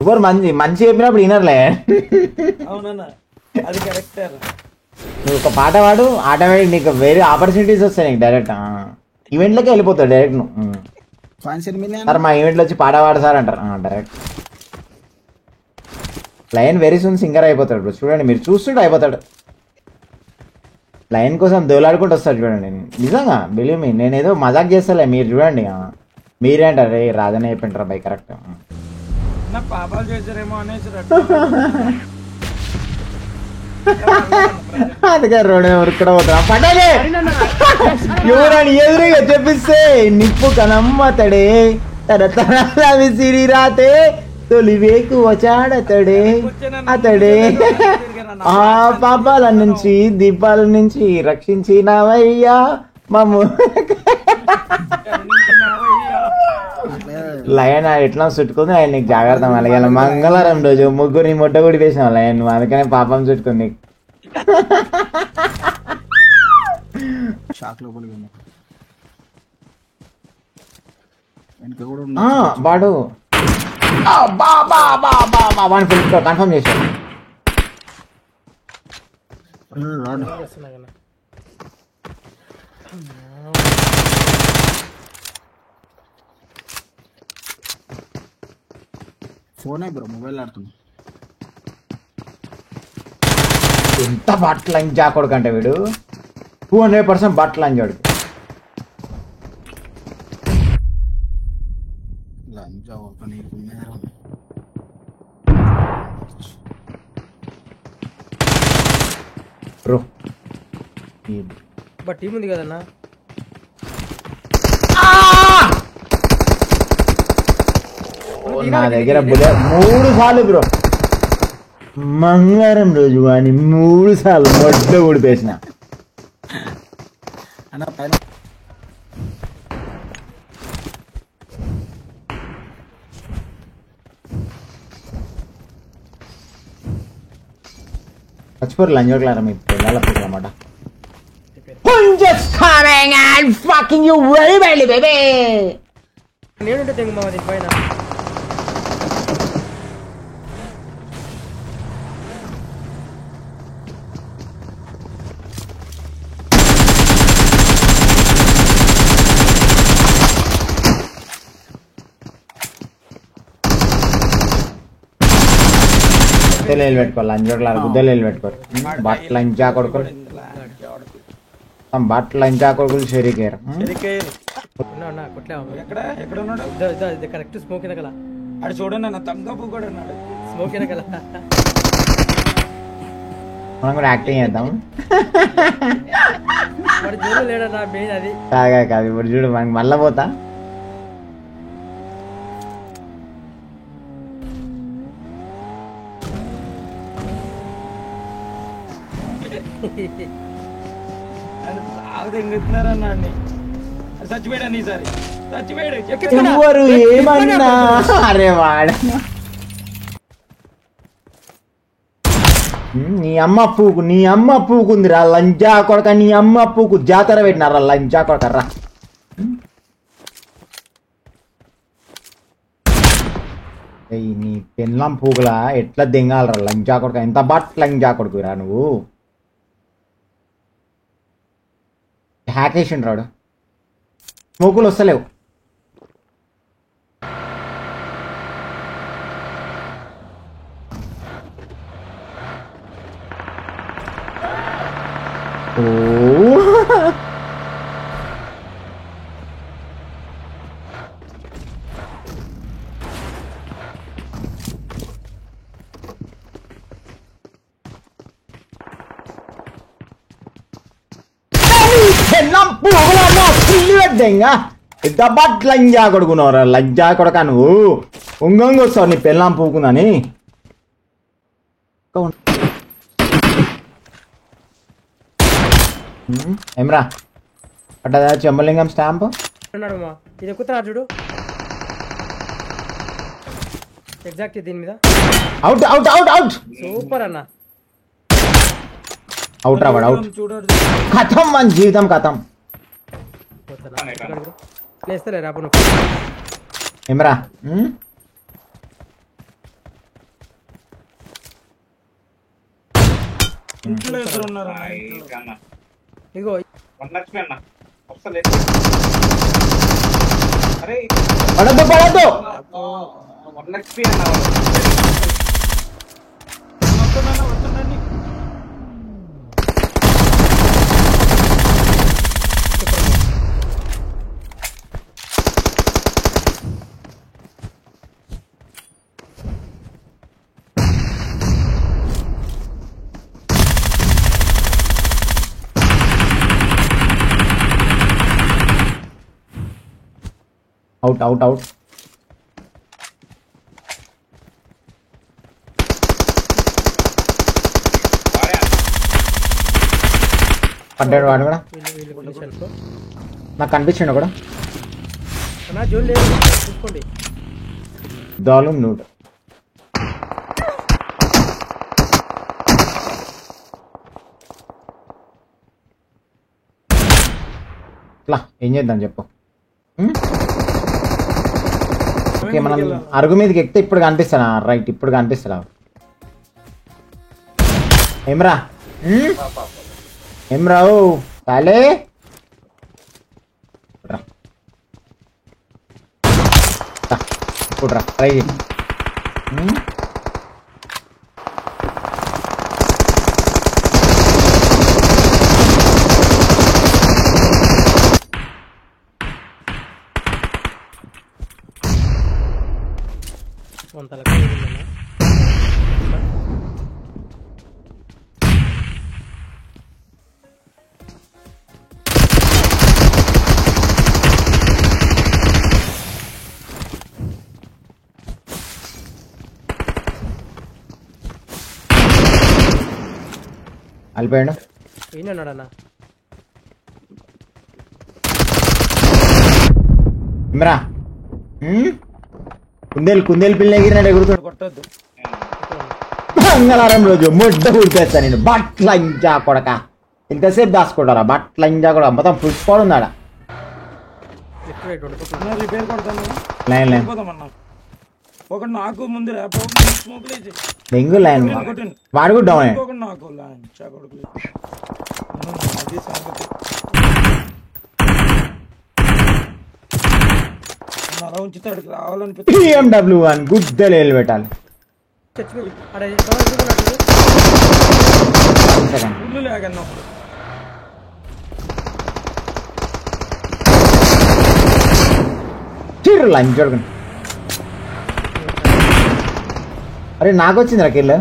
ఎవరు మంచి మంచి చెప్పినప్పుడు వినర్లే. అవునన్నా అది కరెక్టే. నువ్వు ఒక పాట పాడు, ఆటోమేటిక్ నీకు వేరే ఆపర్చునిటీస్ వస్తాయి నీకు డైరెక్ట్ ఈవెంట్లోకి వెళ్ళిపోతావు డైరెక్ట్ నువ్వు. సార్ మా ఈవెంట్లో వచ్చి పాట పాడు సార్ అంటారు direct. Lion very soon singer అయిపోతాడు ఇప్పుడు చూడండి, మీరు చూస్తుంటే అయిపోతాడు. లయన్ కోసం దోలాడుకుంటూ వస్తాడు చూడండి. నిజంగా బిలీవ్ మీ, నేనేదో మజాక్ చేస్తాలే, మీరు చూడండి. మీరే అంటారు రే రాజనే అయిపోయింటారా బై కరెక్ట్. పాపాలు చేశారేమో అనేసి అందుకే రోడ్ ఉరుక్కడ పోతున్నా పడ్డాలే ఎవరని ఎదురుగా చెప్పిస్తే నిప్పు కనమ్మతడే తరతరాల విసిరి రాతే తొలి వేకు వచ్చాడతడే అతడే ఆ పాపాల నుంచి దీపాల నుంచి రక్షించినవయ్యా మమ్ము. లయన్ ఎట్లా చుట్టుకుంది ఆయన నీకు జాగ్రత్త. మళ్ళీ మంగళవారం రోజు ముగ్గురిని మొట్ట కూడా వేసినావు లయన్ నువ్వు, అందుకనే పాపం చుట్టుకుంది. వాడు కన్ఫర్మ్ చేశాడు. ఫోన్ బ్రో మొబైల్ ఆడుతున్నా. ఎంత బట్టలు అంజాకొడుకు అంటే వీడు 200% బట్టలు అంజాడు. బ్రో బట్ టీం ఉంది కదన్నా. నా దగ్గర 3 సార్లు బ్రో మంగళవారం రోజు అని 3 సార్లు మొట్ట ఊడిపేసిన. చచ్చిపోరు లంజోక్లారా మీ పిల్లల అన్నమాట. నేనుంటే తెంగు మామ దీని పైన. గుద్దలు పెట్టుకోవాలి లంజోక్లారా, గుద్దలు పెట్టుకోరు. బట్టలు లంచా కొడుకోరు, బట్టలు లంచా కొడుకులు షరీకేరు. కరెక్ట్ స్మోక్ వెనకాల అడు చూడండి అన్న తమ్దపు కూడా అన్నాడు. స్మోక్ వెనకాల మనం కూడా యాక్టింగ్ చేద్దాం. వాడు జోలు లేడన్నా మెయిన్ అది. కాదు ఇప్పుడు చూడు మనకి మళ్ళా పోతా. తెంగుతున్నారన్నాడిని చచ్చిపోయాడు ఈసారి చచ్చిపోయాడు. ఎవరు ఏమన్నా అరే వాడ నీ అమ్మ పూకుందిరా లంజా కొడక, నీ అమ్మ పూకు జాతర పెట్టినారా లంజా కొడకర్రా. నీ పెన్లం పూకులా ఎట్లా దింగాలరా లంజా కొడక, ఎంత బట్ లంజా కొడుకురా నువ్వు. హ్యాక్ వేసిండు రాడు, స్మోకులు వస్తలేవు. ఓ ఎంత బట్ లంజా కొడుకున్నావురా లంజా కొడక నువ్వు. ఉంగంగి వస్తావు నీ పెళ్ళాం పూకుందని. ఏమ్రా అట్టదా చెమ్మలింగం స్టాంప్ ఇది ఎక్కుతా చూడు. ఎగ్జాక్ట్ దీని మీద out out out out. Super అన్న, అవుట్ రావాడు అవుట్. కథం మన జీవితం కథం. లేస్తలే రాపు ఏమరా ఇంట్లో ఇద్దరు ఉన్నారు అన్న ఇంట్లో. ఇగో పడద్దు పడద్దు. వస్తుండండి. Out out out. పడ్డాడు వాడు కూడా. వీళ్ళు పొజిషన్స్ నాకు కనిపించిండు కూడా. అన్నా జోన్ లేదు చూసుకోండి. దాలు నూట్. ఇట్లా ఏం చేద్దాం చెప్పు. ఓకే మనం అరుగు మీదకి ఎక్కితే ఇప్పుడు కనిపిస్తానా? రైట్ ఇప్పుడు కనిపిస్తా. ఏమ్రా ఏమ్రావు కాలే ఇప్పుడు రా ట్రై చేయి. వంతలకి అలిపోయాడు. ఈయనన్నాడన్నా. ఇమ్రా కుందేలు పిల్ల ఎగిరినాడు ఎగురుతాడు. కొట్టద్దు. మంగళవారం రోజు ముడ్డ కుడిపేస్తా నేను. బట్ల ఇంజా కొడక ఇంతసేపు దాచుకుంటారా? బట్ల ఇంజా కూడా మొత్తం పుష్పాడు ఉందాడ. అన్న రిపేర్ కొడతాను. లైన్ లైన్ పోదామన్నా. ఒకటి నాకు ముందు స్మోక్ లేచి డెంగు లైన్ వాడు కూడా డౌన్. ఒకటి నాకు లైన్ చాకొడుకు. అది సంగతి. అలా ఉంచుతాడు రావాలనిపిస్తుంది. BMW1 గుద్దలు వేలు పెట్టాలి. ఇల్లు లేకన్నప్పుడు లంచ్ అరే నాకు వచ్చింది రా కిల్.